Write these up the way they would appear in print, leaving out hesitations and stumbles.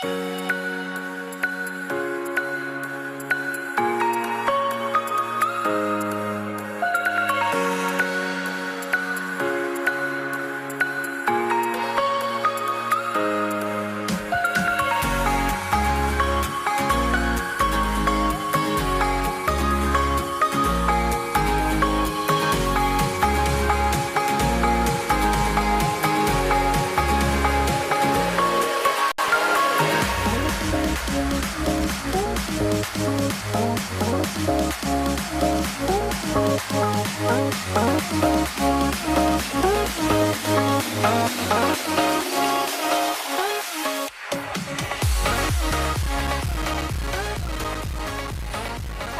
All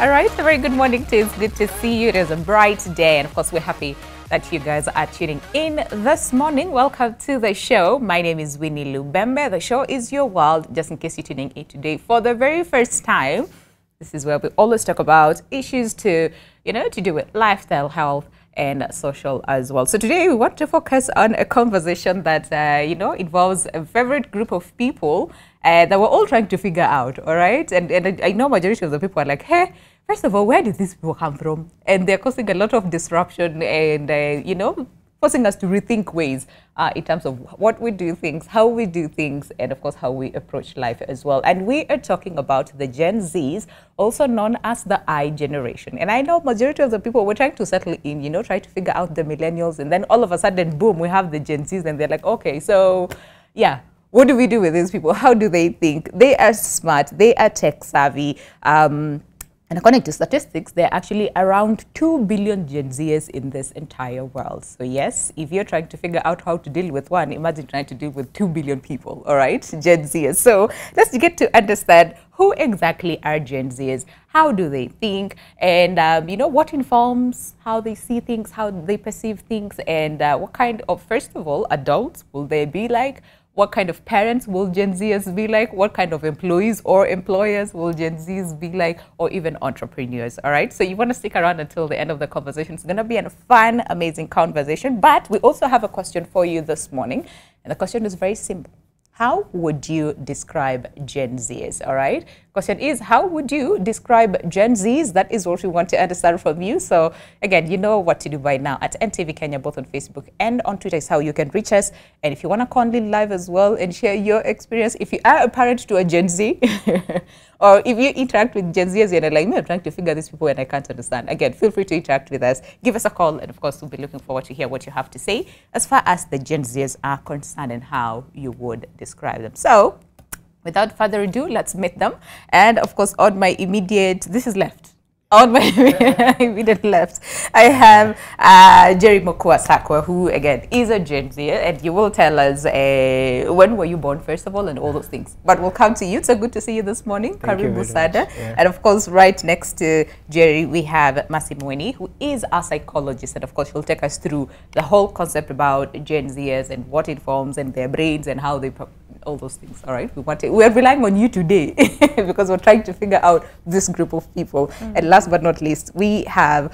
right, a very good morning to you. It's good to see you. It is a bright day, and of course, we're happy that you guys are tuning in this morning. Welcome to the show. My name is Winnie Lubembe. The show is Your World. Just in case you're tuning in today for the very first time, this is where we always talk about issues to do with lifestyle, health, and social as well. So today we want to focus on a conversation that involves a favorite group of people that we're all trying to figure out. All right, and I know majority of the people are like, hey, first of all, where did these people come from? And they're causing a lot of disruption and forcing us to rethink ways in terms of what we do things, how we do things, and of course how we approach life as well. And we are talking about the Gen Zs, also known as the I generation. And I know majority of the people were trying to settle in, try to figure out the millennials, and then all of a sudden, boom, we have the Gen Zs, and they're like, okay, so yeah, what do we do with these people? How do they think? They are smart, they are tech savvy. And according to statistics, there are actually around 2 billion Gen Zers in this entire world. So yes, if you're trying to figure out how to deal with one, imagine trying to deal with 2 billion people, all right, Gen Zers. So let's get to understand who exactly are Gen Zers, how do they think, and what informs how they see things, how they perceive things, and what kind of, first of all, adults will they be like? What kind of parents will Gen Zers be like? What kind of employees or employers will Gen Zs be like? Or even entrepreneurs, all right? So you want to stick around until the end of the conversation. It's going to be a fun, amazing conversation. But we also have a question for you this morning. And the question is very simple. How would you describe Gen Zs, all right? Question is, how would you describe Gen Zs? That is what we want to understand from you. So again, you know what to do by now. At NTV Kenya, both on Facebook and on Twitter is how you can reach us. And if you want to call in live as well and share your experience, if you are a parent to a Gen Z, or if you interact with Gen Zs and you're like, I'm trying to figure these people and I can't understand. Again, feel free to interact with us. Give us a call. And of course, we'll be looking forward to hear what you have to say as far as the Gen Zs are concerned and how you would describe them. So without further ado, let's meet them. And of course, on my immediate, this is left. On my immediate left, I have Jerry Mokua Sakwa, who again is a Gen Z, and you will tell us when were you born, first of all, and all those things. But we'll come to you. So good to see you this morning, Karibu Sada. Yeah. And of course, right next to Jerry, we have Mercy Mweni, who is a psychologist, and of course, she'll take us through the whole concept about Gen Zers and what informs and their brains and how they all those things. All right, we're relying on you today because we're trying to figure out this group of people. And last but not least, we have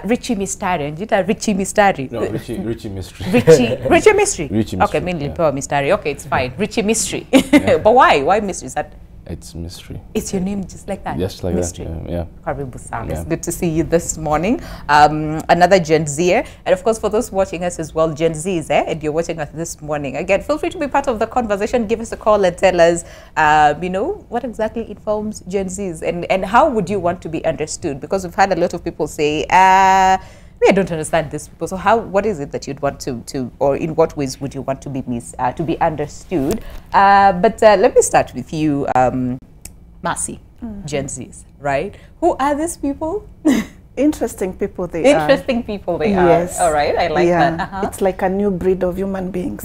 Richie Mistari. And Richie Mistari? No, Richie Mystery. Richie Mystery. Richie Mystery. Okay, mainly Power Mistari. Okay, it's fine. Richie Mystery. Yeah. But why? Why mystery? Is that? It's mystery. It's your name just like that? Just like mystery. That, yeah. Karibu Sana. It's good to see you this morning. Another Gen Z. And of course, for those watching us as well, Gen Zs, and you're watching us this morning. Again, feel free to be part of the conversation. Give us a call and tell us, what exactly informs Gen Zs and how would you want to be understood? Because we've had a lot of people say, I don't understand this people. So what is it that you'd want to or in what ways would you want to be understood? But let me start with you, Mercy, Gen Zs, right? Who are these people? Interesting people they are. Interesting people they are. Yes. All right, I like that. It's like a new breed of human beings.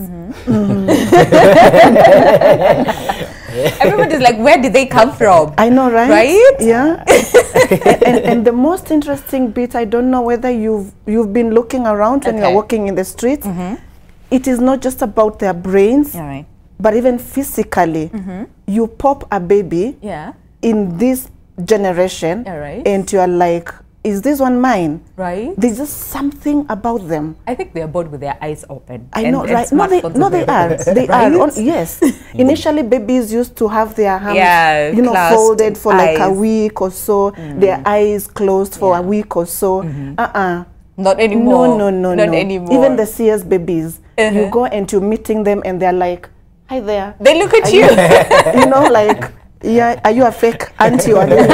Everybody's like, where did they come from? I know, right? Right? Yeah. and the most interesting bit, I don't know whether you've been looking around when you're walking in the streets. It is not just about their brains, but even physically. You pop a baby in this generation, and you're like, is this one mine? Right. There's just something about them. I think they're born with their eyes open. I know, right? No, they are. They right? are. Yes. Initially, babies used to have their hands, you know, clasped, folded for like a eyes. week or so, their eyes closed for a week or so. Not anymore. No. Not anymore. Even the CS babies, you go into meeting them and they're like, hi there. They look at you. You know, like, yeah, are you a fake auntie or anyone?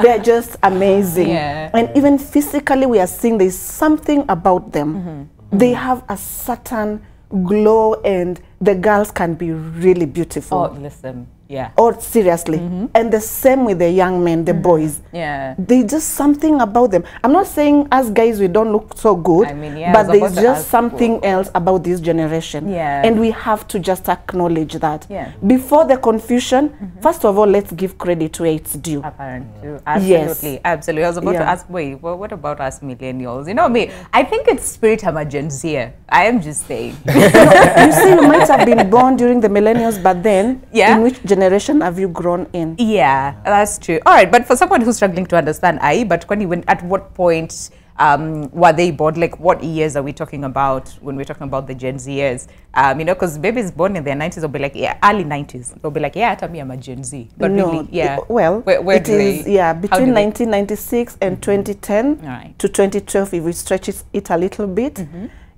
They're just amazing. Yeah. And even physically, we are seeing there's something about them. They have a certain glow, and the girls can be really beautiful. Oh, listen. Yeah. Or seriously. And the same with the young men, the boys. Yeah. There's just something about them. I'm not saying as guys we don't look so good, I mean, yeah, but I was there's about to just ask something else about this generation. Yeah. And we have to just acknowledge that. Yeah. Before the confusion, first of all, let's give credit where it's due. Apparently. Absolutely. Absolutely. I was about to ask, wait, well, what about us millennials? You know me, I think it's spirit I'm a Gen Z. I am just saying. You see, you might have been born during the millennials, but then in which generation have you grown in? Yeah, that's true. All right, but for someone who's struggling to understand but when at what point were they born? Like, what years are we talking about when we're talking about the Gen Z years? You know, because babies born in their 90s will be like, yeah, early 90s. They'll be like, yeah, tell me I'm a Gen Z. But No, really, yeah. Well, where it is, between 1996 and 2010 Right. to 2012, if we stretch it a little bit.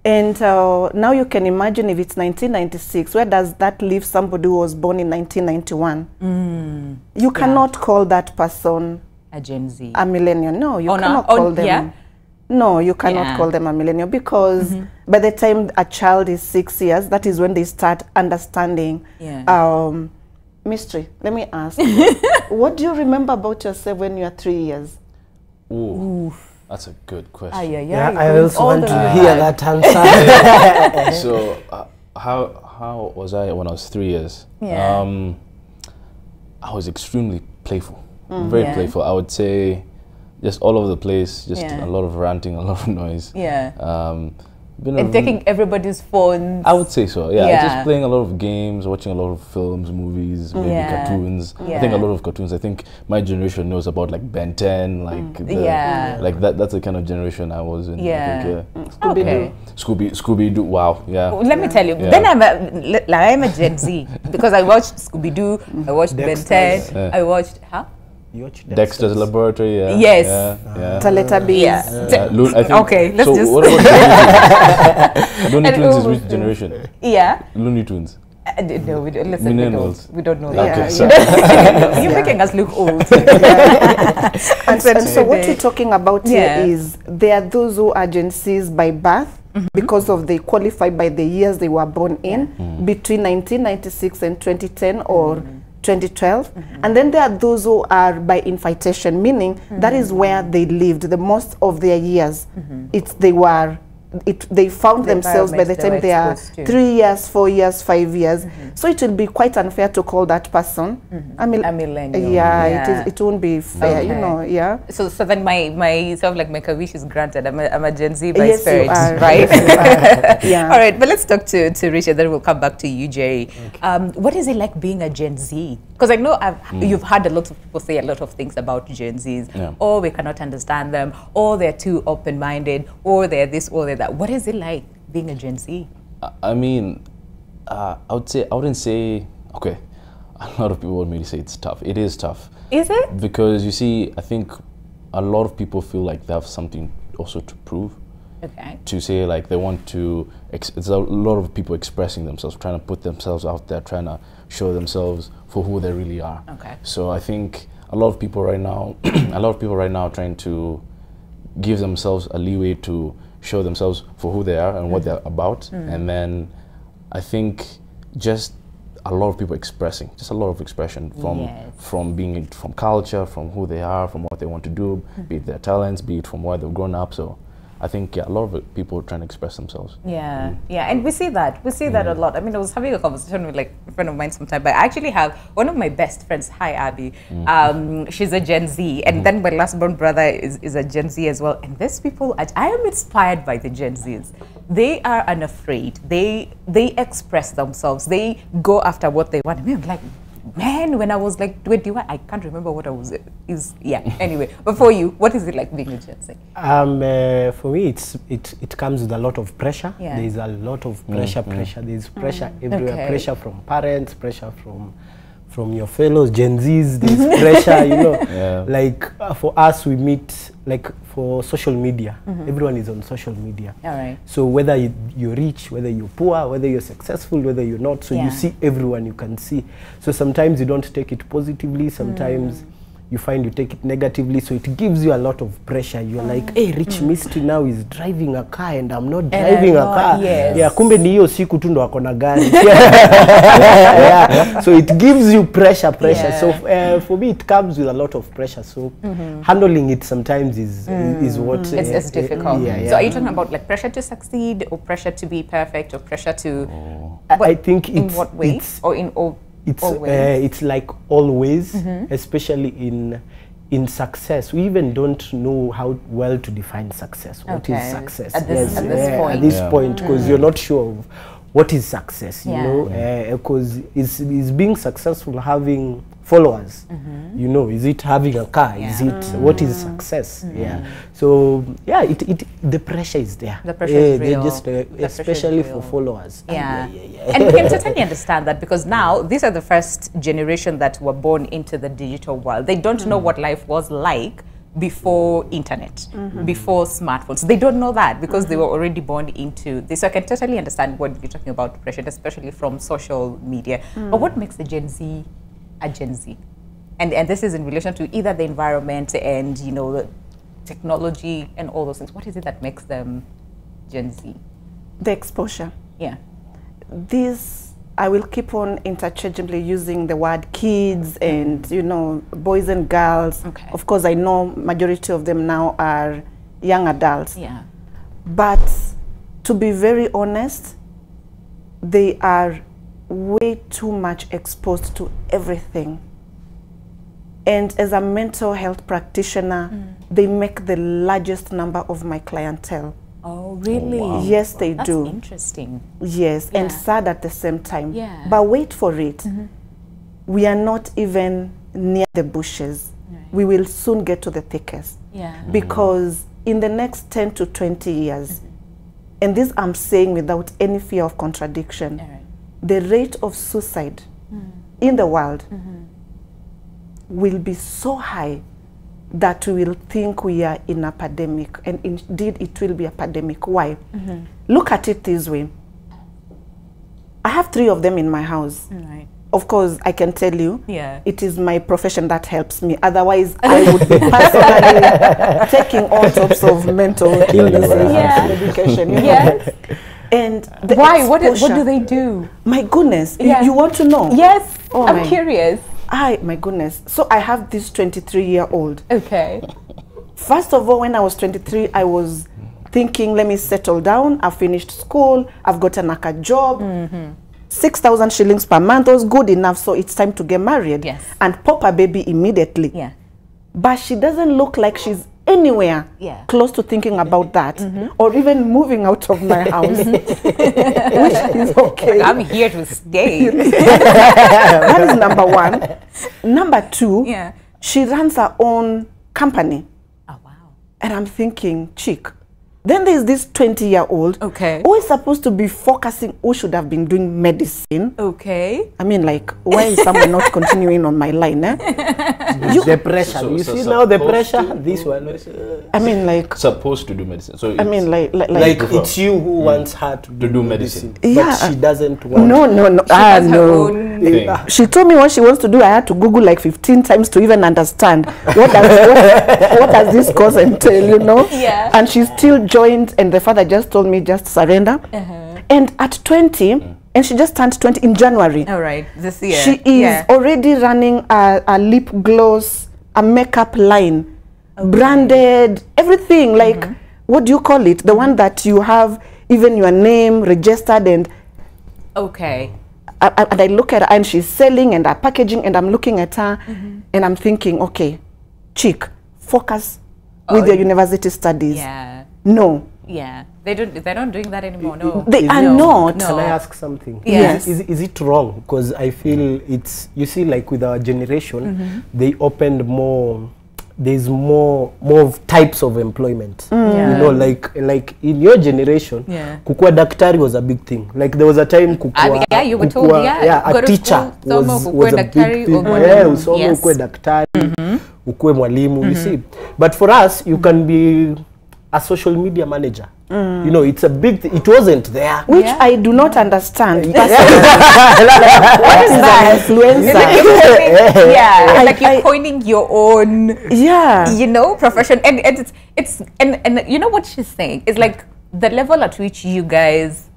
And now you can imagine if it's 1996, where does that leave somebody who was born in 1991? You cannot call that person a Gen Z. a millennial. No, you cannot call them. Yeah? No, you cannot call them a millennial, because by the time a child is 6 years, that is when they start understanding mystery. Let me ask, what do you remember about yourself when you are 3 years? Ooh. That's a good question. Yeah, I also want to hear that answer. So, how was I when I was 3 years? Yeah. I was extremely playful, very playful. I would say, just all over the place, just a lot of ranting, a lot of noise. Yeah. And taking everybody's phones. I would say so, yeah. Just playing a lot of games, watching a lot of films, movies, maybe cartoons. I think a lot of cartoons. I think my generation knows about like Ben 10, like like that's the kind of generation I was in. Yeah. I think, Scooby-Doo, wow, yeah. Well, let me tell you, then I'm a Gen Z, because I watched Scooby-Doo, I watched Ben 10, I watched, You watch Dexter's Laboratory, Yes. Teletubbies. Okay, let's so just... what about Looney Tunes is which generation? Yeah. Looney Tunes. No, we don't. Listen, we don't know that. Okay, sorry. You're making us look old. And so what you're talking about here is there are those who are Gen Zs by birth, because of they qualify by the years they were born in, between 1996 and 2010 or 2012. And then there are those who are by invitation, meaning that is where they lived the most of their years. They found themselves by the time they are 3 years, 4 years, 5 years. So it will be quite unfair to call that person a millennial. Yeah, it won't be fair, you know, So then my sort of like my wish is granted. I'm a Gen Z by yes, spirit, you are. right? Yes, you are. All right, but let's talk to Richard, then we'll come back to you, Jerry. Okay. What is it like being a Gen Z? Because I know you've heard a lot of people say a lot of things about Gen Zs. Or we cannot understand them, or they're too open-minded, or they're this, or they're that. What is it like being a Gen Z? I mean, I wouldn't say, okay, a lot of people want me to say it's tough. It is tough. Is it? Because you see, I think a lot of people feel like they have something also to prove. Okay. To say like they want to, it's a lot of people expressing themselves, trying to put themselves out there, trying to show themselves for who they really are. Okay. So I think a lot of people right now, are trying to give themselves a leeway to show themselves for who they are and what they're about. And then I think just a lot of people expressing, just a lot of expression from culture, from who they are, from what they want to do, be it their talents, be it from where they've grown up. So I think a lot of people are trying to express themselves. Yeah, and we see that a lot. I mean, I was having a conversation with like a friend of mine sometime, but I actually have one of my best friends. Hi, Abby. She's a Gen Z, and then my last born brother is a Gen Z as well. And these people, I am inspired by the Gen Zs. They are unafraid. They express themselves. They go after what they want. I mean, I'm like, man, then when I was like 21, I can't remember what I was, anyway. But for you, what is it like being a Gen Z? For me, it comes with a lot of pressure. Yeah. There's a lot of pressure. There's pressure everywhere. Okay. Pressure from parents, pressure from your fellows, Gen Zs. There's pressure, you know. Yeah. Like for us, we meet, like for social media. Everyone is on social media. All right. So whether you're rich, whether you're poor, whether you're successful, whether you're not, so you see everyone you can see. So sometimes you don't take it positively, sometimes you find you take it negatively, so it gives you a lot of pressure. You're like, hey, Rich Mystery now is driving a car and I'm not driving a car. Yes. Yeah, kumbe ni hiyo siku tu ndo akona gari. Yeah. So it gives you pressure. Yeah. So for me, it comes with a lot of pressure. So handling it sometimes is what It's difficult. Yeah. So are you talking about like pressure to succeed, or pressure to be perfect, or pressure to? I think in what way, or in all? It's like always, especially in success. We even don't know how well to define success. What is success? At this point. At this point, because you're not sure of what is success. You know, because is being successful having followers. You know, is it having a car? Is it what is success? Yeah. So yeah, the pressure is there. The pressure is real. Just especially for followers. Yeah. And we can totally understand that, because now these are the first generation that were born into the digital world. They don't know what life was like before internet, before smartphones. They don't know that because they were already born into this. So I can totally understand what you're talking about, pressure, especially from social media. But what makes the Gen Z a Gen Z? And this is in relation to either the environment and, you know, the technology and all those things. What is it that makes them Gen Z? The exposure. Yeah. This, I will keep on interchangeably using the word kids and, you know, boys and girls. Okay. Of course, I know majority of them now are young adults. Yeah. But to be very honest, they are way too much exposed to everything. And as a mental health practitioner, they make the largest number of my clientele. Oh, really? Oh, wow. Yes, they do. That's interesting. Yes, Yeah. and sad at the same time. Yeah. But wait for it. We are not even near the bushes. Right. We will soon get to the thickest. Yeah. Because in the next 10 to 20 years, and this I'm saying without any fear of contradiction, All right. the rate of suicide in the world will be so high that we will think we are in a pandemic, and indeed it will be a pandemic. Why? Look at it this way. I have 3 of them in my house. Right. Of course, I can tell you, Yeah. it is my profession that helps me. Otherwise, I would be personally taking all sorts of mental illnesses and medication. You know? Yes. And the Why? What exposure- do they do? My goodness, Yeah. you want to know? Yes. Oh I'm my- curious. My goodness. So I have this 23-year-old. Okay. First of all, when I was 23, I was thinking, let me settle down. I've finished school. I've gotten a job. 6,000 shillings per month was good enough, so it's time to get married. Yes. And pop a baby immediately. Yeah. But she doesn't look like she's anywhere Yeah. close to thinking about that, or even moving out of my house, which is okay. I'm here to stay. That is number 1. Number 2, Yeah. she runs her own company. Oh, wow. And I'm thinking, chick. Then there's this 20-year-old Okay. who is supposed to be focusing, who should have been doing medicine. Okay. I mean, like, why is someone not continuing on my line? Eh? The pressure. You see now the pressure. This one. I mean, like, Supposed to do medicine. So I mean, like Like it's you who wants her to do medicine. Yeah. but she doesn't want. no. She has her No. own thing. She told me what she wants to do. I had to Google like 15 times to even understand what does this course entail, you know? Yeah. And she still joined, and the father just told me just surrender. And at 20, and she just turned 20 in January. All right. This year. She is already running a lip gloss, a makeup line, branded, everything. Like, what do you call it? The one that you have even your name registered and. Okay. And I look at her and she's selling and packaging, and I'm looking at her and I'm thinking, okay, chick, focus with your university studies. Yeah. No. Yeah. They're not doing that anymore. No, They are not. Can I ask something? Yes. Is it wrong? Because I feel it's, you see, like with our generation, they opened more. There's more of types of employment. You know, like in your generation, kukua daktari was a big thing. Like there was a time kukua, you were told, a teacher was a big thing. Usome ukue daktari, ukue mwalimu, you see. But for us, you can be a social media manager. You know, it's a big thing. It wasn't there. Which I do not understand. What is that? Influencer. Like you're coining your own, you know, profession. And it's you know what she's saying? It's like the level at which you guys,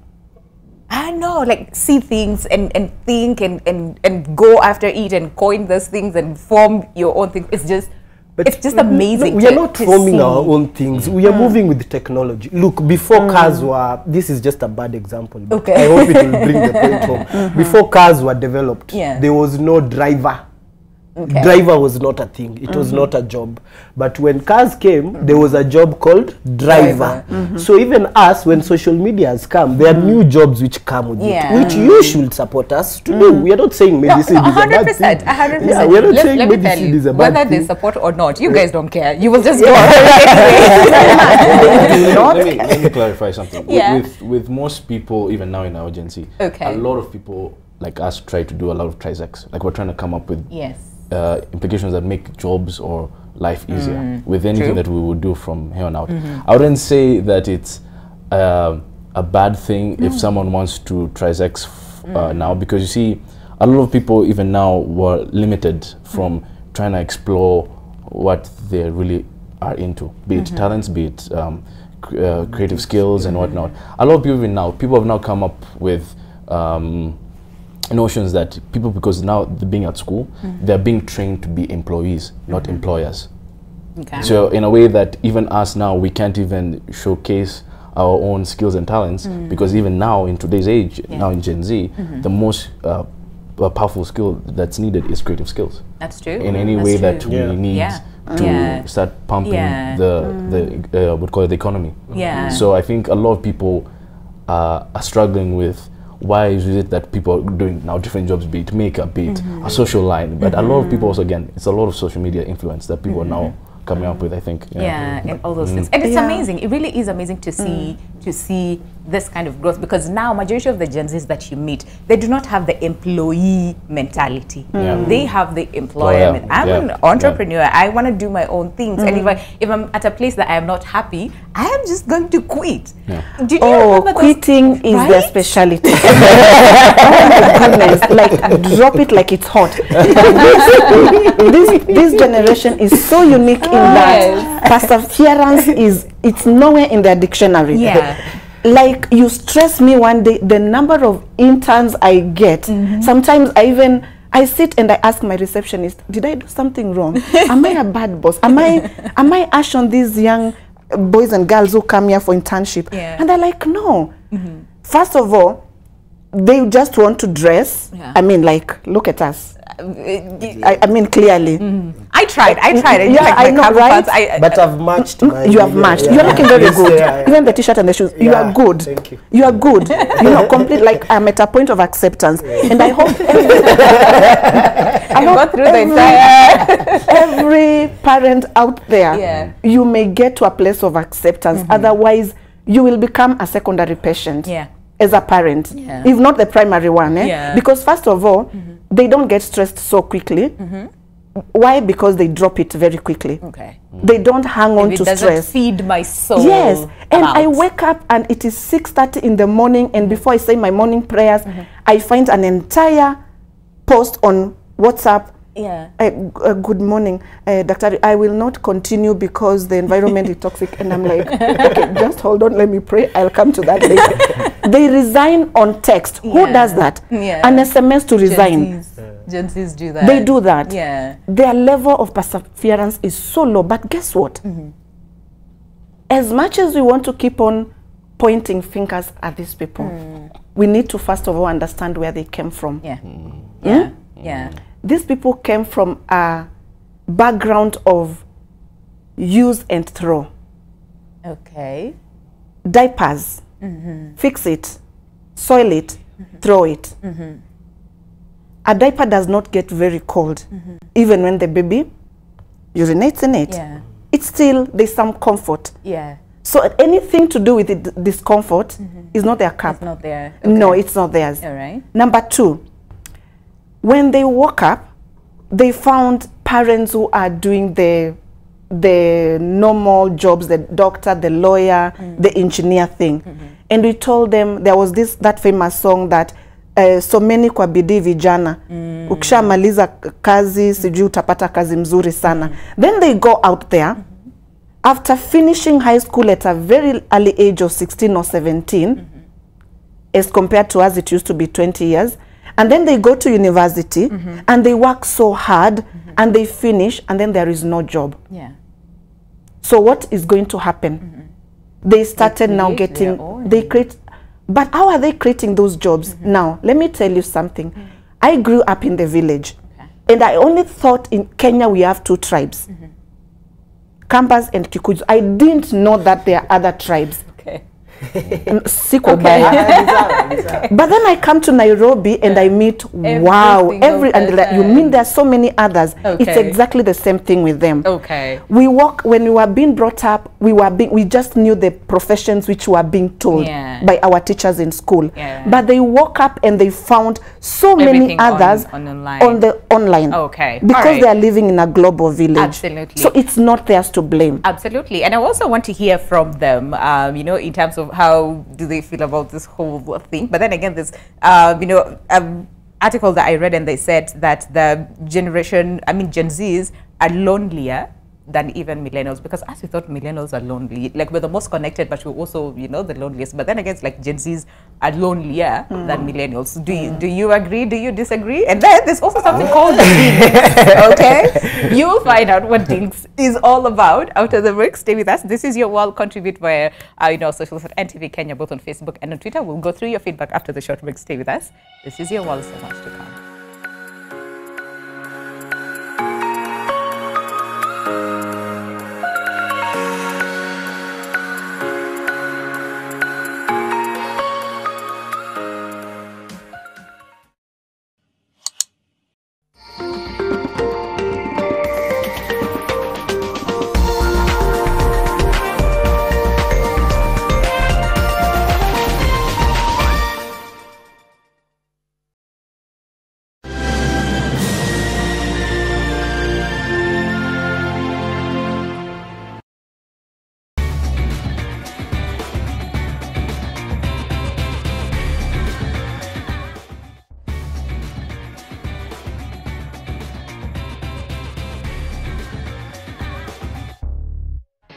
I don't know, like see things and think and go after it and coin those things and form your own things. It's just, but it's just amazing. No, we are not forming our own things. We are moving with technology. Look, before cars were, this is just a bad example, but I hope it will bring the point home. Before cars were developed, there was no driver. Driver was not a thing. It was not a job. But when cars came, there was a job called driver. So even us, when social media has come, there are new jobs which come with it, which you should support us to do. We are not saying medicine is a bad thing. 100%. Yeah, we are not saying medicine is a bad whether thing. they support or not, you guys don't care. You will just go. Let me clarify something. With most people, even now in our agency, a lot of people like us try to do a lot of trisecs. Like we're trying to come up with implications that make jobs or life easier with anything that we would do from here on out. I wouldn't say that it's a bad thing if someone wants to trisex now, because you see a lot of people even now were limited from trying to explore what they really are into, be it talents, be it creative skills and whatnot. A lot of people even now, people have now come up with notions that people, because now they're being at school, they're being trained to be employees, not employers. So in a way that even us now, we can't even showcase our own skills and talents, because even now in today's age, now in Gen Z, the most powerful skill that's needed is creative skills. That's true. In any way that we need to start pumping the would call it the economy. So I think a lot of people are struggling with, why is it that people are doing now different jobs, be it makeup, be it a social line, but a lot of people also, again, it's a lot of social media influence that people are now coming up with, I think. And all those things. And it's amazing. It really is amazing to see this kind of growth, because now majority of the Gen Zs that you meet, they do not have the employee mentality. They have the employer. I'm an entrepreneur. I want to do my own things. And if I'm at a place that I am not happy, I am just going to quit. Quitting is their specialty. Oh my goodness. Like, drop it like it's hot. This generation is so unique in that perseverance it's nowhere in their dictionary. Like, you stress me one day, the number of interns I get. Sometimes I sit and I ask my receptionist, did I do something wrong? Am I a bad boss? Am I ash on these young boys and girls who come here for internship? And they're like, no. First of all, they just want to dress. I mean, like, look at us. I mean, clearly. I tried. I know, right? But I've matched. You have matched. You're looking very good. Even the t-shirt and the shoes. You are good. Thank you. You are good. You know, complete. Like, I'm at a point of acceptance, and I hope every parent out there, you may get to a place of acceptance. Otherwise, you will become a secondary patient. As a parent, if not the primary one, because first of all, they don't get stressed so quickly. Why? Because they drop it very quickly. They don't hang on to stress. It doesn't feed my soul. Yes, and I wake up and it is 6:30 in the morning, and before I say my morning prayers, I find an entire post on WhatsApp. Good morning, Doctor. I will not continue because the environment is toxic. And I'm like, okay, just hold on, let me pray. I'll come to that later. They resign on text. Who does that? An SMS to resign. Gen Zs do that. They do that. Their level of perseverance is so low. But guess what? As much as we want to keep on pointing fingers at these people, we need to first of all understand where they came from. These people came from a background of use and throw. diapers, fix it, soil it, throw it. A diaper does not get very cold, even when the baby urinates in it. Yeah. It's still, there's some comfort. Yeah. So anything to do with the discomfort is not their cup. It's not there. No, it's not theirs. All right. Number two, when they woke up, they found parents who are doing the normal jobs, the doctor, the lawyer, the engineer thing. And we told them, there was that famous song that so many kwa bidii vijana, ukishamaliza kazi sijui utapata kazi mzuri sana. Then they go out there after finishing high school at a very early age of 16 or 17, as compared to us it used to be 20 years. And then they go to university and they work so hard and they finish, and then there is no job. Yeah. So what is going to happen? They started now getting, they create, but how are they creating those jobs? Now, let me tell you something. I grew up in the village, and I only thought in Kenya we have two tribes, Kambas and Kikuyu. I didn't know that there are other tribes. Okay. But then I come to Nairobi and I meet, wow, you mean there are so many others. It's exactly the same thing with them. Okay. We walk, when we were being brought up, we just knew the professions which were being told by our teachers in school. But they woke up and they found so many others on the online. Okay. Because they are living in a global village. Absolutely. So it's not theirs to blame. Absolutely. And I also want to hear from them, you know, in terms of how do they feel about this whole thing. But then again, this, you know, article that I read, and they said that the Gen Zs are lonelier than even millennials, because as we thought millennials are lonely, like we're the most connected, but we're also, you know, the loneliest. But then again, it's like Gen Zs are lonelier than millennials. Do you agree? Do you disagree? And then there's also something called Dinks. Okay, you will find out what Dinks is all about after the break. Stay with us. This is Your World. Contribute via you know, socials at NTV Kenya, both on Facebook and on Twitter. We'll go through your feedback after the short break. Stay with us. This is Your World. So much to come.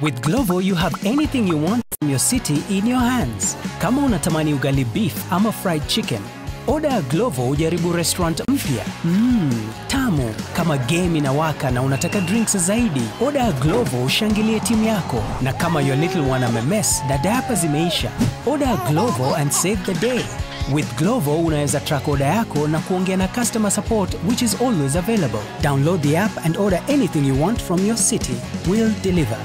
With Glovo, you have anything you want from your city in your hands. Kama unatamani ugali beef ama fried chicken, order Glovo ujaribu restaurant mpya. Tamu. Kama game inawaka na unataka drinks zaidi, order Glovo ushangilie timu yako. Na kama your little one amemess na diaper zimeisha, order Glovo and save the day. With Glovo, unaweza track order yako na kuongea na customer support, which is always available. Download the app and order anything you want from your city. We'll deliver.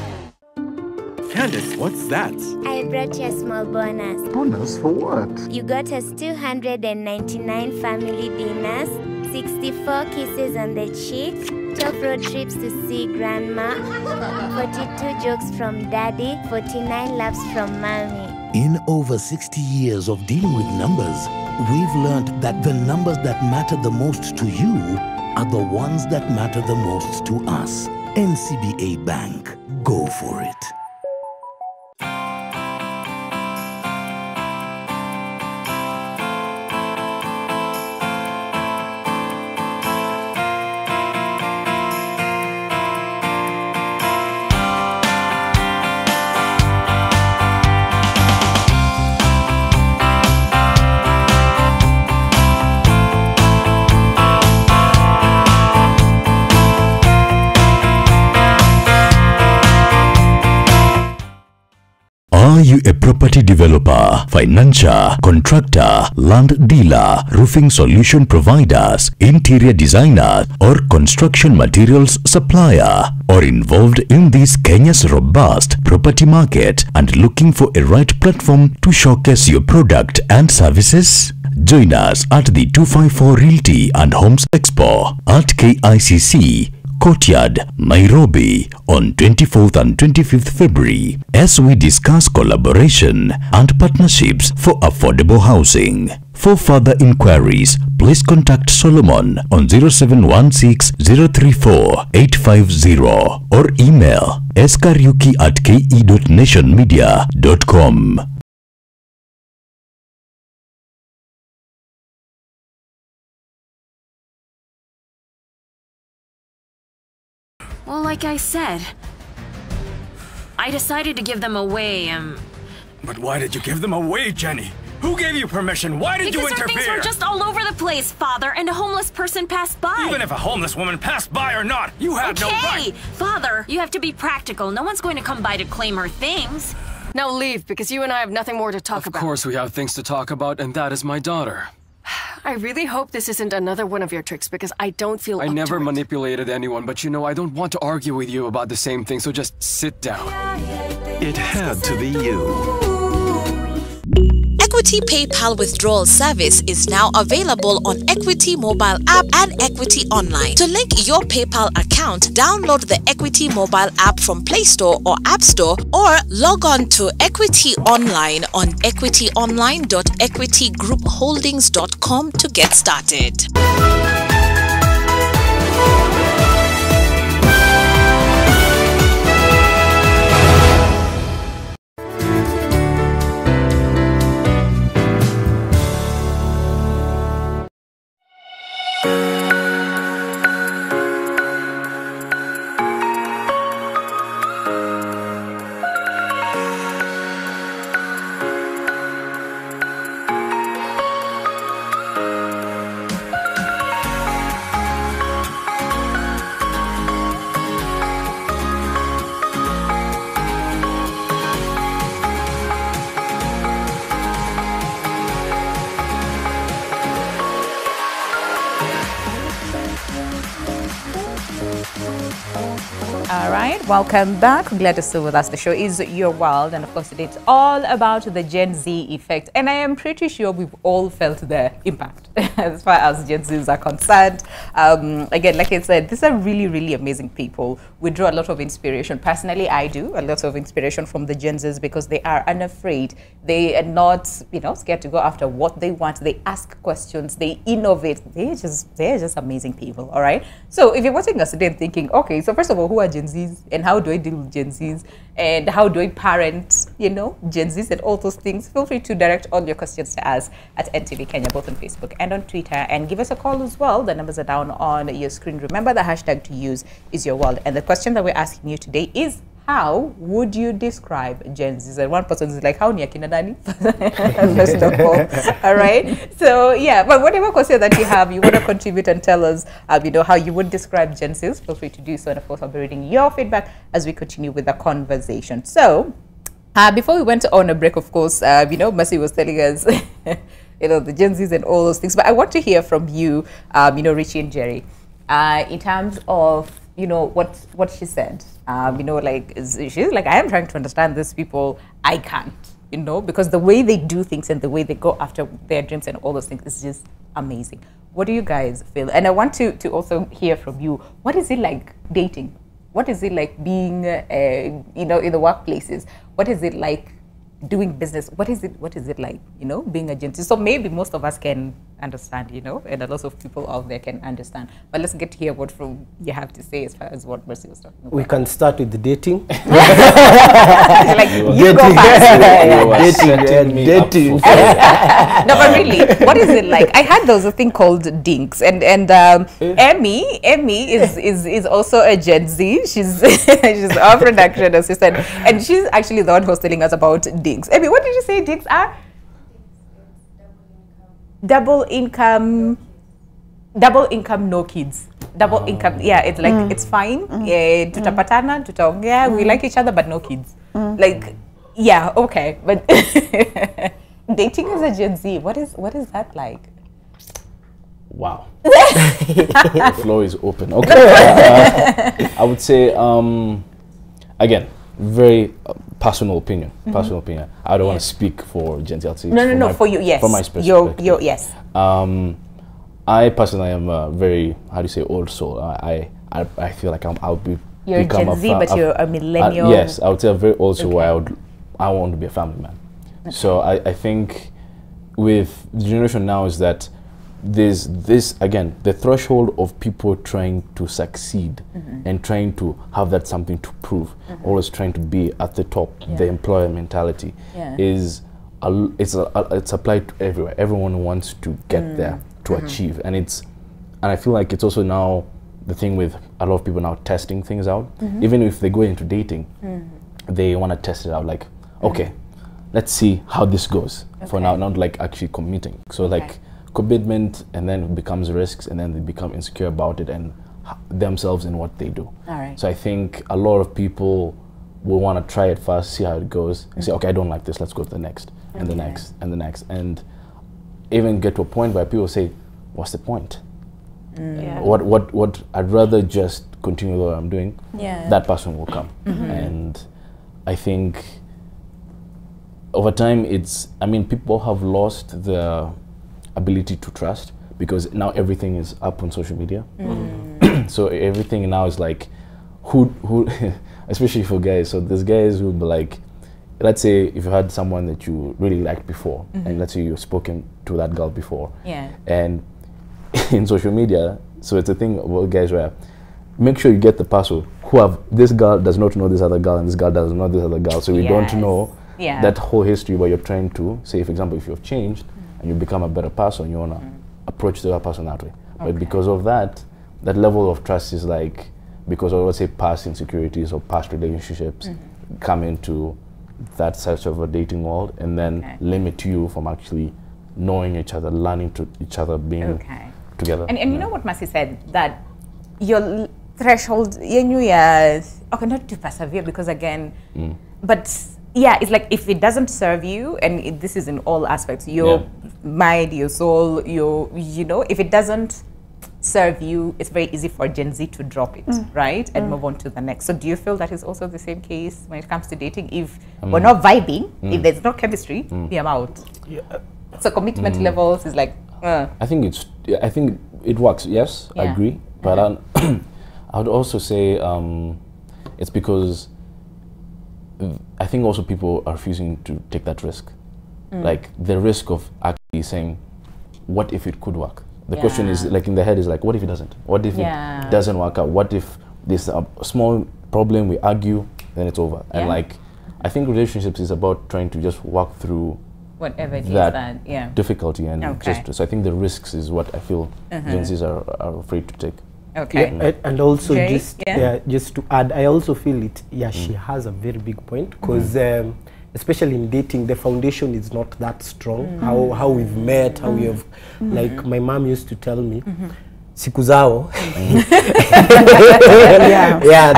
Candace, what's that? I brought you a small bonus. Bonus for what? You got us 299 family dinners, 64 kisses on the cheek, 12 road trips to see grandma, 42 jokes from daddy, 49 laughs from mommy. In over 60 years of dealing with numbers, we've learned that the numbers that matter the most to you are the ones that matter the most to us. NCBA Bank. Go for it. a property developer, financier, contractor, land dealer, roofing solution providers, interior designer, or construction materials supplier, or involved in this Kenya's robust property market and looking for a right platform to showcase your product and services? Join us at the 254 Realty and Homes Expo at KICC, Courtyard, Nairobi on 24th and 25th February as we discuss collaboration and partnerships for affordable housing. For further inquiries, please contact Solomon on 0716-034-850 or email skariuki@ke.nationmedia.com. Well, like I said, I decided to give them away, But why did you give them away, Jenny? Who gave you permission? Why did you interfere? Because our things were just all over the place, Father, and a homeless person passed by. Even if a homeless woman passed by or not, you had no right. Father, you have to be practical. No one's going to come by to claim her things. Now leave, because you and I have nothing more to talk about. Of course we have things to talk about, and that is my daughter. I really hope this isn't another one of your tricks, because I don't feel I never manipulated anyone, but you know, I don't want to argue with you about the same thing, so just sit down. It had to be you. Equity PayPal withdrawal service is now available on Equity mobile app and Equity online. To link your PayPal account, download the Equity mobile app from Play Store or App Store, or log on to Equity online on equityonline.equitygroupholdings.com to get started. All right, welcome back. Glad to see you with us. The show is Your World, and of course it's all about the Gen Z effect. And I am pretty sure we've all felt the impact as far as Gen Zs are concerned. Again, like I said, these are really, really amazing people. We draw a lot of inspiration. Personally, I do a lot of inspiration from the Gen Zs because they are unafraid. They are not, scared to go after what they want. They ask questions. They innovate. They're just amazing people. All right. So if you're watching us today and thinking, okay, so first of all, who are Gen Zs and how do I deal with Gen Zs and how do I parent, Gen Zs and all those things, feel free to direct all your questions to us at NTV Kenya, both on Facebook and on Twitter, and give us a call as well. The numbers are down on your screen. Remember, the hashtag to use is Your World. And the question that we're asking you today is, how would you describe Gen Zs? And one person is like, how ni akina nani? First of all. All right. So yeah, but whatever question that you have, you want to contribute and tell us, how you would describe Gen Zs, feel free to do so. And of course, I'll be reading your feedback as we continue with the conversation. So before we went on a break, of course, Mercy was telling us, the Gen Zs and all those things. But I want to hear from you, Richie and Jerry, in terms of, what she said. She's like, I am trying to understand these people. I can't, because the way they do things and the way they go after their dreams and all those things is just amazing. What do you guys feel? And I want to also hear from you. What is it like dating? What is it like being, in the workplaces? What is it like doing business? What is it like, being a Gen Z? So maybe most of us can understand, and a lot of people out there can understand. But let's get to hear what you have to say as far as what Mercy was talking about. We can start with the dating. Like, you go first. Dating. No, but really, what is it like? I heard there was a thing called Dinks, and Emmy is also a Gen Z. She's our production assistant, and she's actually the one who's telling us about Dinks. Emmy, what did you say Dinks are? Double income, no kids. Double income, yeah, it's like, it's fine. Tutapatana, tutaongea, we like each other, but no kids. Like, Yeah, okay, but dating as a Gen Z, what is that like? Wow. The floor is open. Okay. I would say, again, very personal opinion. Personal opinion. I don't want to speak for Gen Z. I'll say No, for you, yes. From my perspective. Yes. I personally am a very, how do you say, old soul. I feel like I'll be. You're a Gen Z, but you're a millennial. Yes, I would say a very old soul where I want to be a family man. Okay. So I think with the generation now is that there's this, again, the threshold of people trying to succeed and trying to have that something to prove, always trying to be at the top, the employer mentality is, it's applied to everywhere. Everyone wants to get there, to achieve. And I feel like it's also now the thing with a lot of people now testing things out. Even if they go into dating, they want to test it out, like, okay, let's see how this goes for now, not like actually committing. So like commitment, and then it becomes risks, and then they become insecure about it and themselves in what they do. So I think a lot of people will want to try it first, see how it goes, and say, okay, I don't like this, let's go to the next, and the next, and the next, and even get to a point where people say, what's the point? What I'd rather just continue what I'm doing. That person will come. And I think over time people have lost the ability to trust, because now everything is up on social media. So everything now is like, who especially for guys, so there's guys who would be like, let's say if you had someone that you really liked before, and let's say you've spoken to that girl before, and in social media, so it's a thing about guys where make sure you get the person who have, this girl does not know this other girl and this girl does not know this other girl, so we don't know that whole history where you're trying to say, for example, if you've changed and you become a better person, you want to approach the other person that way. But because of that level of trust is like, because of, let's say, past insecurities or past relationships come into that side of a dating world, and then limit you from actually knowing each other, learning to each other, being together. And you know what Mercy said, that your threshold, okay, not to persevere, because again, but yeah, it's like if it doesn't serve you, and this is in all aspects, your mind, your soul, you know, if it doesn't serve you, it's very easy for Gen Z to drop it, right? And move on to the next. So do you feel that is also the same case when it comes to dating? If we're not vibing, if there's no chemistry, I'm out. So commitment levels is like, I think it works, yes, I agree. But I would also say it's because I think also people are refusing to take that risk. Like the risk of actually saying, what if it could work? The question is, like, in the head is like, what if it doesn't? What if it doesn't work out? What if there's a small problem, we argue, then it's over? And like, I think relationships is about trying to just walk through whatever it that is that difficulty, and just, so I think the risks is what I feel Gen Zs are afraid to take. And also just to add, I also feel it, she has a very big point, because especially in dating, the foundation is not that strong. How we've met, how we have, like my mom used to tell me, siku zao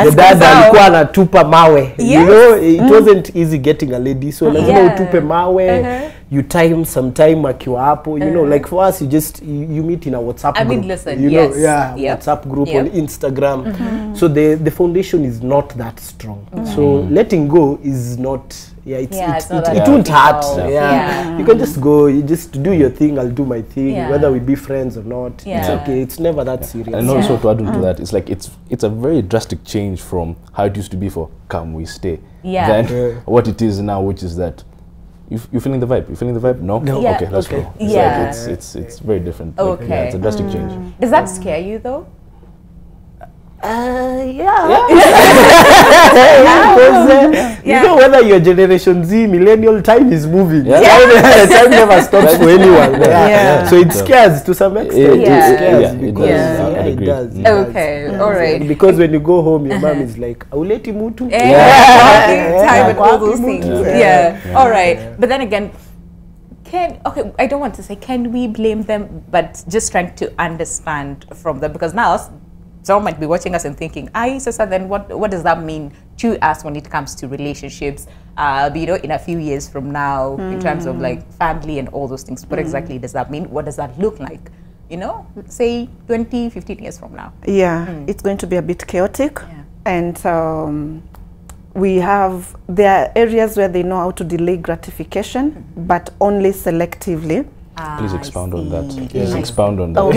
the dad alikuwa anatupa mawe, you know, it wasn't easy getting a lady, so lazima utupe mawe, you time sometime akiwa hapo, you know, like for us, you meet in a WhatsApp group, you know, WhatsApp group on Instagram, so the foundation is not that strong, so letting go is not, it won't hurt. You can just go, you just do your thing, I'll do my thing, whether we be friends or not, it's okay, it's never that serious. And also to add on to that, it's like it's a very drastic change from how it used to be for come we stay, then what it is now, which is that you feeling the vibe? You feeling the vibe? No? Okay, let's go. It's like it's very different. Like, it's a drastic change. Does that scare you though? You know, whether you're Generation Z, millennial, time is moving. Time never stops for anyone. So it scares to some extent. It does. Okay, all right. Because when you go home, your mom is like, "Auleti mutu." Time and all those things. All right. But then again, I don't want to say can we blame them, but just trying to understand from them, because now Some might be watching us and thinking, sister, then what does that mean to us when it comes to relationships, you know, in a few years from now, in terms of like family and all those things? What exactly does that mean? What does that look like? You know, say 20, 15 years from now. Yeah, it's going to be a bit chaotic. And there are areas where they know how to delay gratification, but only selectively. Please expound on that. Please expound on that. Oh.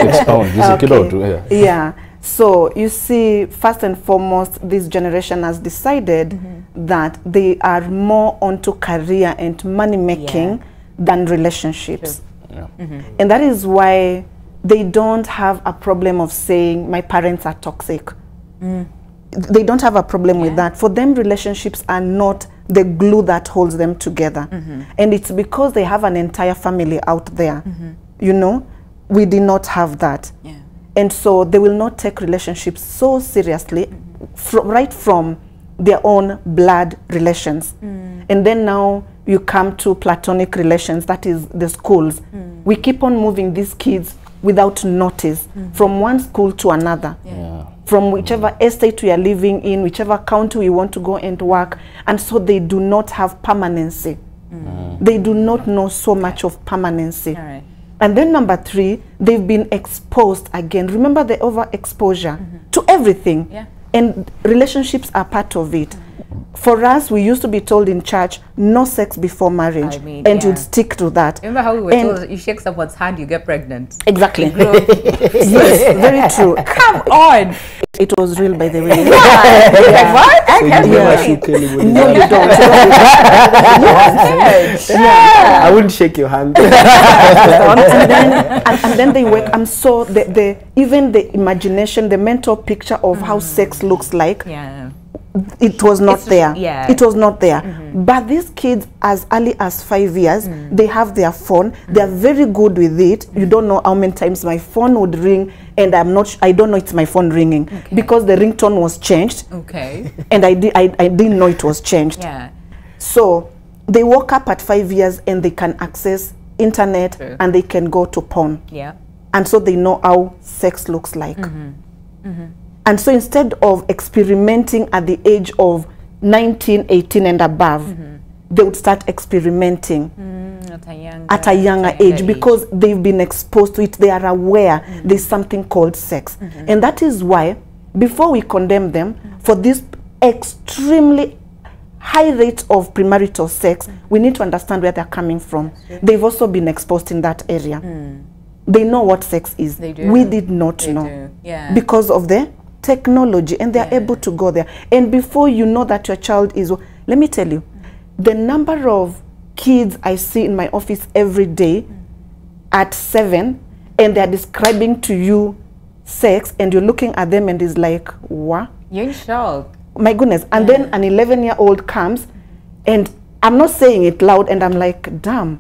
Expound. Yeah. So you see, first and foremost, this generation has decided that they are more onto career and money making than relationships. And that is why they don't have a problem of saying my parents are toxic. They don't have a problem with that. For them, relationships are not the glue that holds them together. And it's because they have an entire family out there. You know, we did not have that. And so they will not take relationships so seriously right from their own blood relations. And then now you come to platonic relations, that is the schools. We keep on moving these kids without notice from one school to another. From whichever estate we are living in, whichever county we want to go and work. And so they do not have permanency. They do not know so much of permanency. And then number 3, they've been exposed again. Remember the overexposure to everything. And relationships are part of it. For us, we used to be told in church, no sex before marriage. And you'd stick to that. Remember how we were told, you shake someone's hand, you get pregnant. Exactly. Yes, very true. Come on. It was real, by the way. Like, what? So you never shook anybody's No, you hand. don't. I wouldn't shake your hand. and then they work. And so even the imagination, the mental picture of how sex looks like, it was not there. It was not there. But these kids, as early as 5 years, they have their phone. They are very good with it. You don't know how many times my phone would ring, and I don't know it's my phone ringing because the ringtone was changed. And I didn't know it was changed. So they woke up at 5 years and they can access internet and they can go to porn. And so they know how sex looks like. And so instead of experimenting at the age of 19, 18 and above, they would start experimenting at a younger age because they've been exposed to it. They are aware there's something called sex. And that is why, before we condemn them for this extremely high rate of premarital sex, we need to understand where they're coming from. They've also been exposed in that area. They know what sex is. We did not know because of the technology, and they're able to go there. And before you know that your child is, let me tell you, the number of kids I see in my office every day at 7, and they're describing to you sex, and you're looking at them and it's like, what? You're in shock. My goodness. And then an 11-year-old comes, and I'm not saying it loud, and I'm like, damn,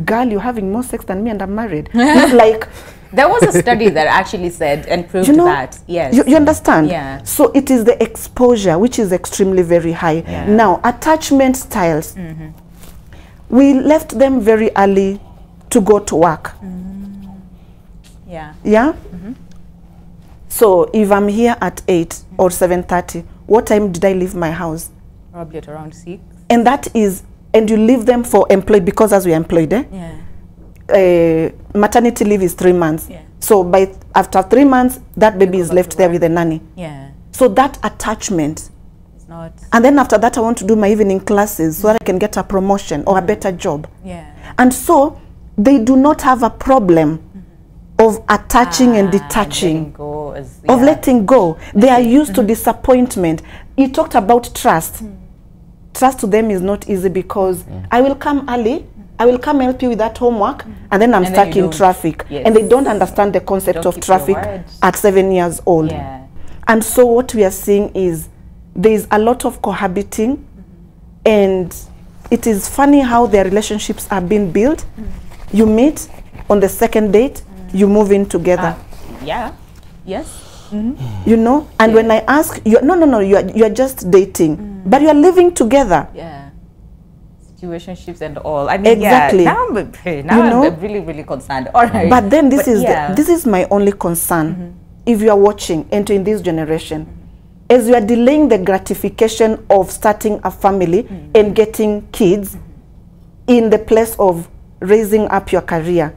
girl, you're having more sex than me and I'm married. It's like, there was a study that actually said and proved that. Yes. You understand? So it is the exposure which is extremely very high. Now, attachment styles. We left them very early to go to work. So if I'm here at 8 or 7:30, what time did I leave my house? Probably at around 6. And that is, and you leave them for employed, because as we are employed, maternity leave is 3 months. So after 3 months, that baby is left there with a nanny. So that attachment. It's not. And then after that, I want to do my evening classes so that I can get a promotion or a better job. And so they do not have a problem of attaching and detaching, of letting go. They are used to disappointment. You talked about trust. Trust to them is not easy because I will come early, I will come help you with that homework, and then I'm stuck in traffic. And they don't understand the concept of traffic at 7 years old. And so what we are seeing is there's a lot of cohabiting, and it is funny how their relationships are being built. You meet on the second date, you move in together. You know, and when I ask you, no, you're just dating, but you're living together. Situationships and all. I mean, exactly. Now I'm really, really concerned. All right. But then this is my only concern. if you are watching and in this generation, as you are delaying the gratification of starting a family and getting kids in the place of raising up your career,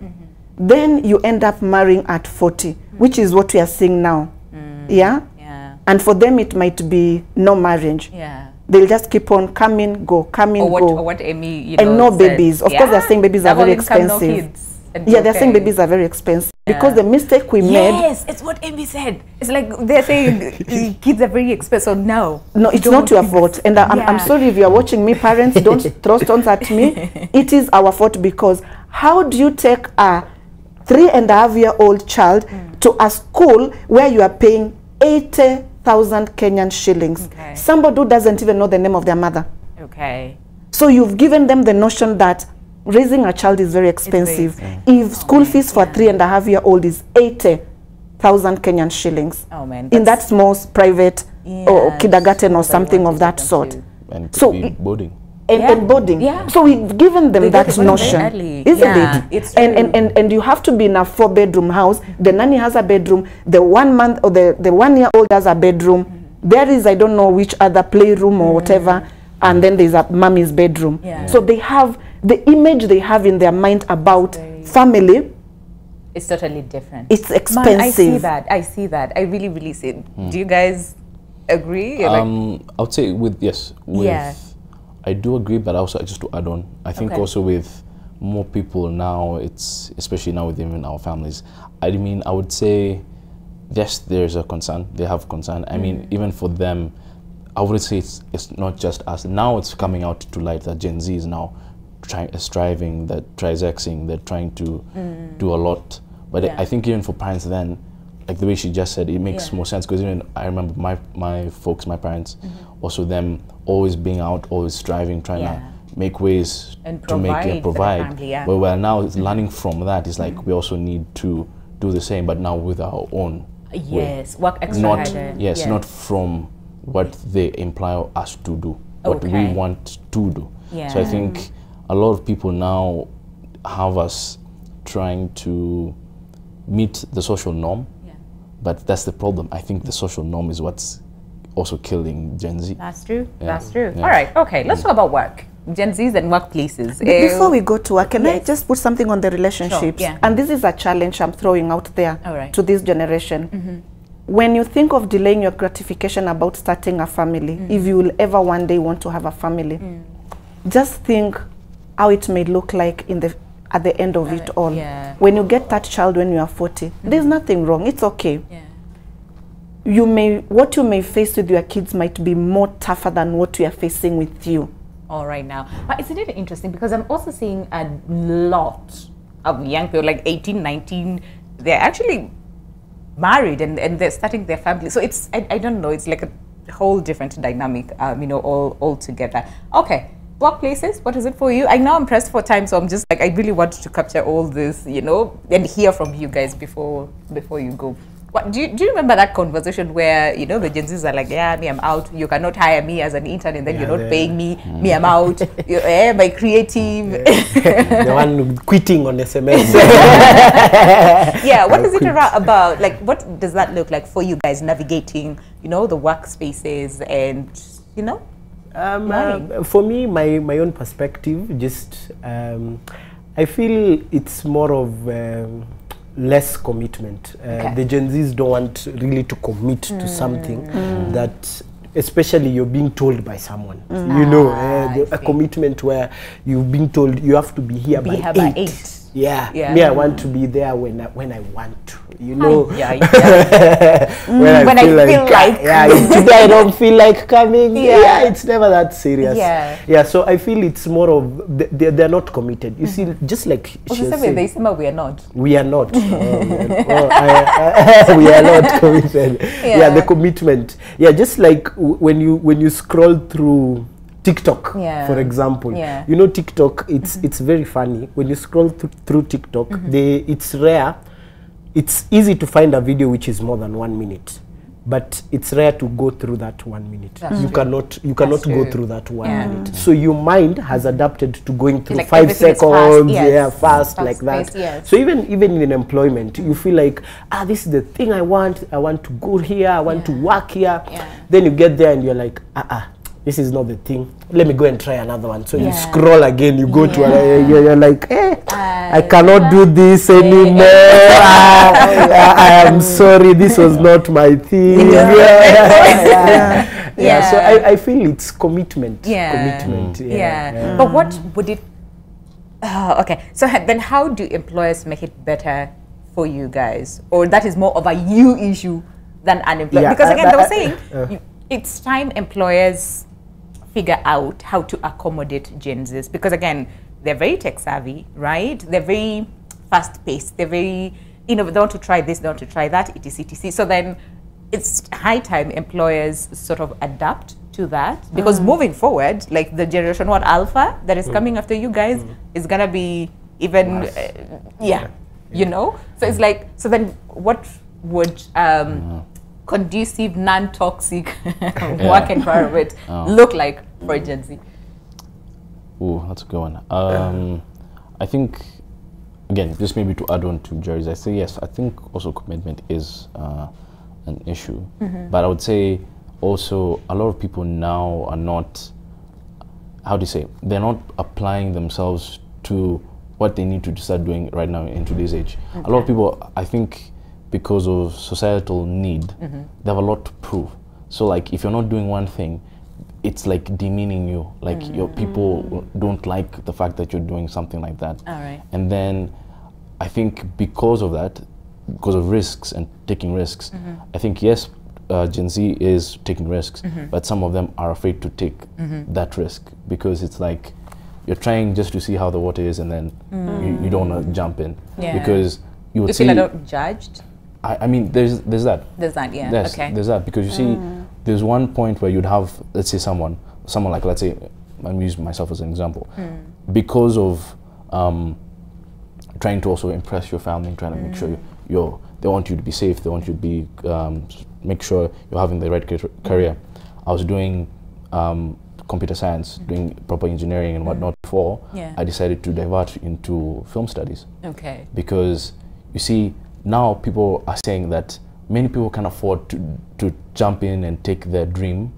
then you end up marrying at 40, which is what we are seeing now. Yeah? And for them, it might be no marriage. They'll just keep on coming, go, coming, go. Or what Amy, you and know, no babies. Of course, they're saying babies are very expensive. Yeah, they're saying babies are very expensive. Because the mistake we made... Yes, it's what Amy said. It's like they're saying kids are very expensive. So no. No, it's not your fault. And I'm sorry if you're watching me, parents, don't throw stones at me. It is our fault, because how do you take a 3.5-year-old child to a school where you are paying 80,000 Kenyan shillings? Somebody who doesn't even know the name of their mother. So you've given them the notion that raising a child is very expensive. If school fees for a 3.5-year-old is 80,000 Kenyan shillings in that small private or kindergarten or something of that sort. And so boarding. And boarding. So we've given them that notion, isn't it? And you have to be in a 4-bedroom house. The nanny has a bedroom. The 1 month or the 1-year-old has a bedroom. There is, I don't know which other playroom or whatever, and then there's a mommy's bedroom. So they have the image they have in their mind about family. It's totally different. It's expensive. Man, I see that. I see that. I really, really see it. Do you guys agree? I would say I do agree, but also just to add on, I think also with more people now, it's especially now with even our families. I mean, I would say yes, there's a concern. They have concern. I mean, even for them, I would say it's not just us. Now it's coming out to light that Gen Z is now striving, that trisexing, they're trying to do a lot. But I think even for parents then, like the way she just said, it makes more sense, because even I remember my folks, my parents, also them always being out, always striving, trying to make ways and to make it provide. Family, But we're now learning from that. It's like we also need to do the same, but now with our own way. Work extra harder. Not from what they imply us to do, what we want to do. So I think a lot of people now have us trying to meet the social norm, but that's the problem. I think the social norm is what's also killing Gen Z. That's true. That's true. All right. Okay. Let's talk about work. Gen Zs and workplaces. Before we go to work, can I just put something on the relationships? And this is a challenge I'm throwing out there to this generation. When you think of delaying your gratification about starting a family, if you will ever one day want to have a family, just think how it may look like at the end of it all. When you get that child when you are 40, there's nothing wrong. It's okay. What you may face with your kids might be more tougher than what you are facing with you. All right now. But isn't it interesting, because I'm also seeing a lot of young people, like 18, 19, they're actually married and they're starting their family. So it's, I don't know, it's like a whole different dynamic, you know, all together. Okay. Workplaces, what is it for you? I know I'm pressed for time, so I'm just like, I really want to capture all this, you know, and hear from you guys before you go. What, do you remember that conversation where, you know, the Gen Zs are like, yeah, me, I'm out. You cannot hire me as an intern, and then you're not paying me. Me, I'm out. My creative. The one quitting on SMS. What is it about? Like, what does that look like for you guys navigating, you know, the workspaces and, you know? For me, my own perspective, just I feel it's more of less commitment. The Gen Zs don't want really to commit to something that, especially you're being told by someone. You know, a commitment where you're being told you have to be here by 8. Me, I want to be there when I want to. You know, when I feel like today I don't feel like coming. It's never that serious. So I feel it's more of they're not committed. You see, just like she said, we are not. We are not. We are not committed. The commitment. Just like when you scroll through TikTok, for example, you know, TikTok, it's very funny. When you scroll through TikTok, it's rare. It's easy to find a video which is more than 1 minute. but it's rare to go through that 1 minute. That's you true. cannot go through that 1 minute. So your mind has adapted to going through like 5 seconds, fast, fast like that. Yes. So even in employment, you feel like, this is the thing I want to go here, I want to work here. Then you get there and you're like, this is not the thing. Let me go and try another one. So you scroll again, you go to another, you're like, I cannot do this anymore. I am sorry, this was not my thing. So I feel it's commitment. But what would it, okay, so then how do employers make it better for you guys? Or that is more of a you issue than an employer? Because again, they were saying, it's time employers figure out how to accommodate Gen Zs, because again, they're very tech savvy, right? They're very fast paced. They're very, they want to try this, they want to try that, etc. So then it's high time employers sort of adapt to that, because moving forward, like the generation Alpha that is coming after you guys is gonna be even, you know? So it's like, so then what would conducive, non-toxic work environment look like for Gen Z? Oh, that's a good one. I think, again, just maybe to add on to Jerry's, I say yes, I think also commitment is an issue. But I would say also a lot of people now are not, how do you say, they're not applying themselves to what they need to start doing right now in today's age. A lot of people, I think, because of societal need, they have a lot to prove. So like, if you're not doing one thing, it's like demeaning you. Like your people don't like the fact that you're doing something like that. And then I think because of that, because of risks and taking risks, I think yes, Gen Z is taking risks, but some of them are afraid to take that risk, because it's like you're trying just to see how the water is, and then you don't want to jump in because you would see. You feel judged? I mean, there's that. There's that, yeah. Yes, there's that, because you see, there's one point where you'd have, let's say, someone like, let's say, I'm using myself as an example, because of trying to also impress your family, trying to make sure they want you to be safe, they want you to be, make sure you're having the right career. I was doing computer science, doing proper engineering and whatnot before. I decided to divert into film studies. Because you see, now people are saying that many people can afford to jump in and take their dream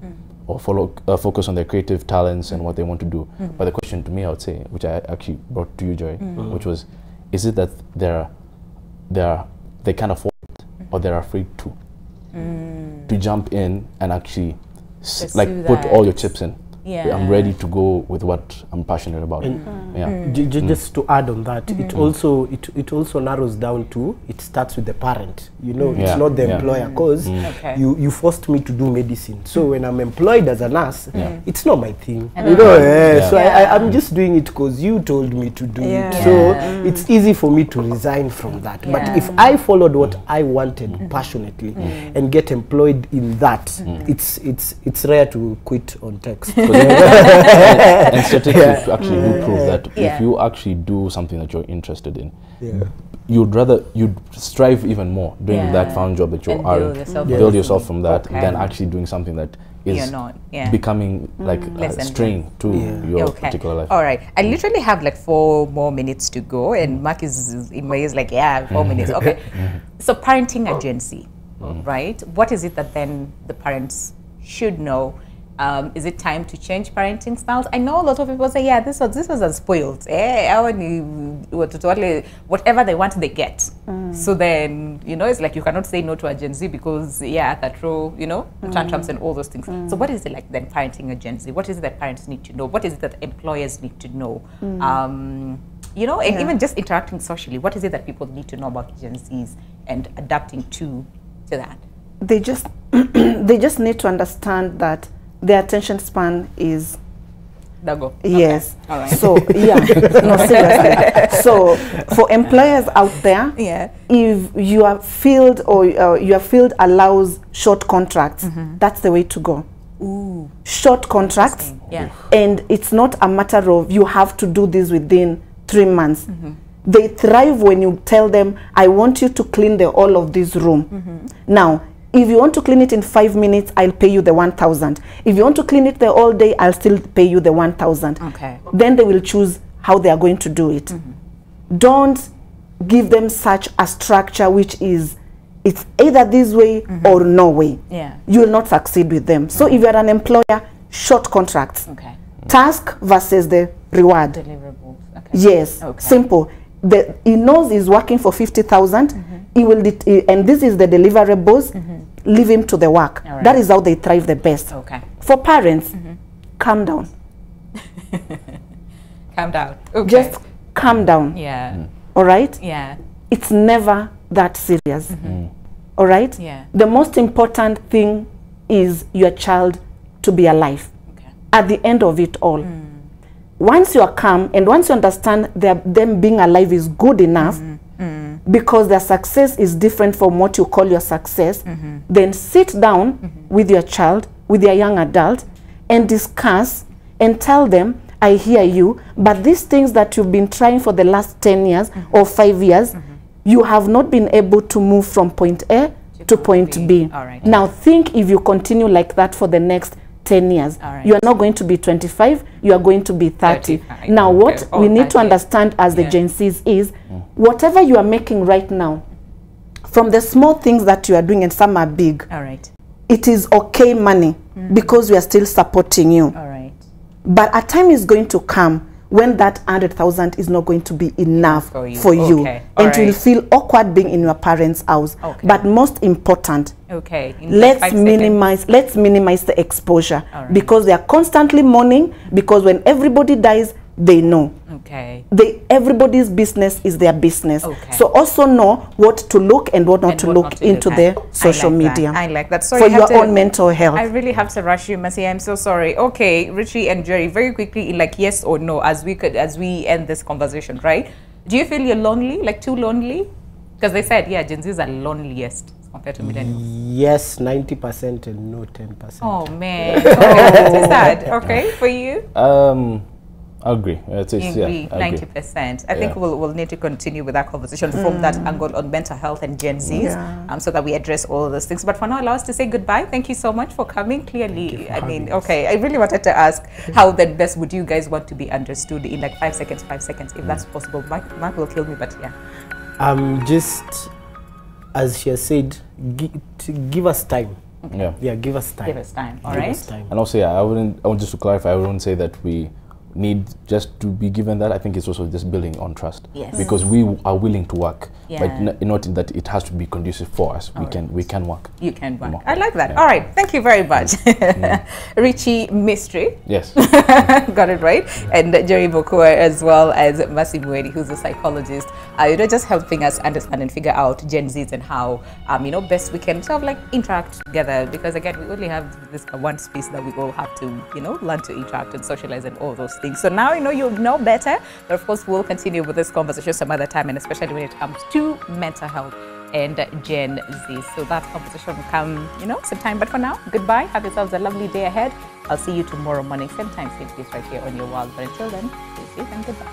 or focus on their creative talents and what they want to do. But the question to me, I would say, which I actually brought to you, Joy, which was, is it that they can't afford it, or they're afraid to jump in and actually like put all your chips in? I'm ready to go with what I'm passionate about. Just to add on that, it also narrows down to, it starts with the parent. You know, it's not the employer, because you forced me to do medicine. So when I'm employed as a nurse, it's not my thing. You know, so I'm just doing it because you told me to do it. So it's easy for me to resign from that. But if I followed what I wanted passionately and get employed in that, it's rare to quit on text. And statistics actually do prove that if you actually do something that you're interested in, you'd strive even more doing that found job that you are, build yourself from that, than actually doing something that is becoming like a strain to your particular life. All right, I literally have like 4 more minutes to go, and Mark is in my ears like, 4 minutes. Okay, so parenting agency, right? What is it that then the parents should know? Is it time to change parenting styles? I know a lot of people say, this was unspoiled. Whatever they want, they get. So then, it's like you cannot say no to a Gen Z because, that role, tantrums and all those things. So what is it like then, parenting a Gen Z? What is it that parents need to know? What is it that employers need to know? And even just interacting socially, what is it that people need to know about Gen Zs and adapting to that? They just need to understand that their attention span is Dago. Yes. Okay. All right. So no, seriously. So for employers out there, if your field or your field allows short contracts, that's the way to go. Ooh. Short contracts. And it's not a matter of you have to do this within 3 months. They thrive when you tell them, I want you to clean the all of this room. Now, If you want to clean it in 5 minutes, I'll pay you the 1,000. If you want to clean it the whole day, I'll still pay you the 1,000. Okay. Then they will choose how they are going to do it. Don't give them such a structure which is, it's either this way or no way. Yeah. You will not succeed with them. So if you're an employer, short contracts. Okay. Task versus the reward. Deliverables. Okay. Yes. Okay. Simple. He knows he's working for 50,000. He will, and this is the deliverables. Leave him to the work. Right. That is how they thrive the best. Okay. For parents, calm down. Calm down. Okay. Just calm down. Yeah. All right? Yeah. It's never that serious. All right? Yeah. The most important thing is your child to be alive. Okay. At the end of it all. Once you are calm and once you understand that them being alive is good enough, because their success is different from what you call your success, then sit down with your child, with your young adult, and discuss and tell them, I hear you, but these things that you've been trying for the last 10 years or 5 years, you have not been able to move from point A to point B. All right. Now think if you continue like that for the next 10 years, right. you are not going to be 25, you are going to be 30. 35. Now Okay. what Oh, we need to 30. understand as the Gen Zs is, whatever you are making right now, from the small things that you are doing, and some are big, All right. it is okay money because we are still supporting you. All right. But a time is going to come when that 100,000 is not going to be enough for you. Okay. All And you will right. feel awkward being in your parents' house. Okay. But most important, Okay. In like 5 seconds. let's minimize the exposure, All right. because they are constantly mourning, because when everybody dies, they know. Okay. Everybody's business is their business. Okay. So also know what to look and what not And to what look not to into look the at. social I like media. That. I like that. Sorry, for I have your to- own mental health. I really have to rush you, Mercy. I'm so sorry. Okay, Richie and Jerry, very quickly, like yes or no, as we end this conversation, right? Do you feel you're lonely, like too lonely? Because they said, yeah, Gen Zs are loneliest compared to millennials. Yes, 90% and no 10%. Oh man, okay, that's sad. Okay, for you? I agree. It's, You yeah, agree, I agree. 90%. I think we'll need to continue with that conversation from that angle on mental health and Gen Zs, so that we address all of those things. But for now, allow us to say goodbye. Thank you so much for coming. Clearly, I mean, okay, I really wanted to ask how then best would you guys want to be understood in like 5 seconds, if that's possible. Mark will kill me, but yeah. Just, as she has said, give us time. Yeah. Yeah, give us time. Give us time, all Give right? us time. And also, yeah, I want just to clarify, I wouldn't say that we need just to be given that. I think it's also just building on trust. Yes. Because we are willing to work, Yeah. but not in that it has to be conducive for us. All We can work. You can work. More. I like that. Yeah. All right. Thank you very much. Richie Mystery. Yes. Got it right. And Jerry Bokua, as well as Mercy Mwedi, who's a psychologist, just helping us understand and figure out Gen Zs and how, best we can sort of like interact together. Because again, we only have this one space that we all have to, learn to interact and socialize and all those things. So now you know better. But of course, we'll continue with this conversation some other time, and especially when it comes to mental health and Gen Z. So that conversation will come, sometime. But for now, goodbye. Have yourselves a lovely day ahead. I'll see you tomorrow morning, same time, same place, right here on your world. But until then, stay safe and goodbye.